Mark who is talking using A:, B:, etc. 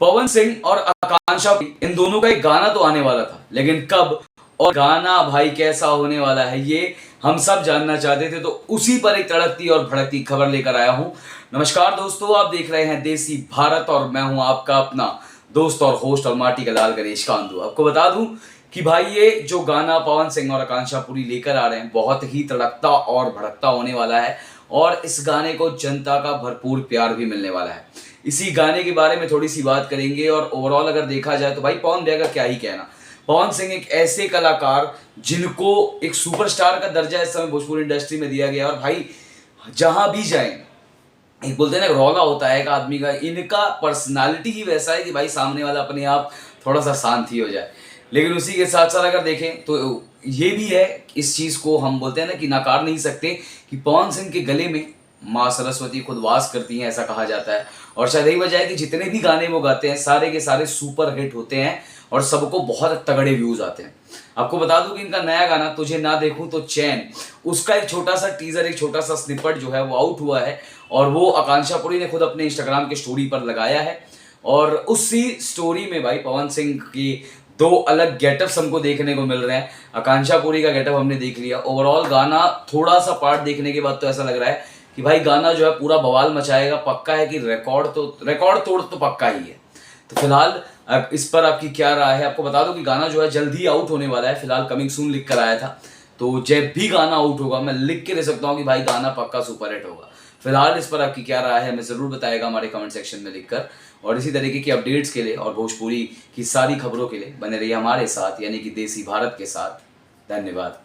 A: पवन सिंह और आकांक्षा, इन दोनों का एक गाना तो आने वाला था, लेकिन कब और गाना भाई कैसा होने वाला है ये हम सब जानना चाहते थे। तो उसी पर एक तड़कती और भड़कती खबर लेकर आया हूं। नमस्कार दोस्तों, आप देख रहे हैं देसी भारत और मैं हूं आपका अपना दोस्त और होस्ट और माटी का लाल गणेश कांदू। आपको बता दूं कि भाई ये जो गाना पवन सिंह और आकांक्षा पुरी लेकर आ रहे हैं बहुत ही तड़कता और भड़कता होने वाला है और इस गाने को जनता का भरपूर प्यार भी मिलने वाला है। इसी गाने के बारे में थोड़ी सी बात करेंगे और ओवरऑल अगर देखा जाए तो भाई पवन भैया का क्या ही कहना। पवन सिंह एक ऐसे कलाकार जिनको एक सुपरस्टार का दर्जा इस समय भोजपुरी इंडस्ट्री में दिया गया और भाई जहां भी जाएं, एक बोलते हैं ना रौला होता है एक आदमी का, इनका पर्सनालिटी ही वैसा है कि भाई सामने वाला अपने आप थोड़ा सा शांत ही हो जाए। लेकिन उसी के साथ साथ अगर देखें तो ये भी है, इस चीज़ को हम बोलते हैं ना कि नकार नहीं सकते कि पवन सिंह के गले में माँ सरस्वती खुद वास करती हैं, ऐसा कहा जाता है। और शायद यही वजह है कि जितने भी गाने वो गाते हैं सारे के सारे सुपर हिट होते हैं और सबको बहुत तगड़े व्यूज आते हैं। आपको बता दूं कि इनका नया गाना तुझे ना देखूं तो चैन, उसका एक छोटा सा टीजर, एक छोटा सा स्निपेट जो है वो आउट हुआ है और वो आकांक्षा पुरी ने खुद अपने इंस्टाग्राम के स्टोरी पर लगाया है। और उसी स्टोरी में भाई पवन सिंह की दो अलग गेटअप्स हमको देखने को मिल रहे हैं। आकांक्षा पुरी का गेटअप हमने देख लिया, ओवरऑल गाना थोड़ा सा पार्ट देखने के बाद तो ऐसा लग रहा है कि भाई गाना जो है पूरा बवाल मचाएगा। पक्का है कि रिकॉर्ड तोड़ तो पक्का ही है। तो फिलहाल इस पर आपकी क्या राय है? आपको बता दो कि गाना जो है जल्दी आउट होने वाला है, फिलहाल कमिंग सून लिख कर आया था। तो जब भी गाना आउट होगा मैं लिख के दे सकता हूँ कि भाई गाना पक्का सुपर हिट होगा। फिलहाल इस पर आपकी क्या राय है हमें जरूर बताएगा हमारे कमेंट सेक्शन में लिखकर। और इसी तरीके की अपडेट्स के लिए और भोजपुरी की सारी खबरों के लिए बने रहिए हमारे साथ, यानी कि देसी भारत के साथ। धन्यवाद।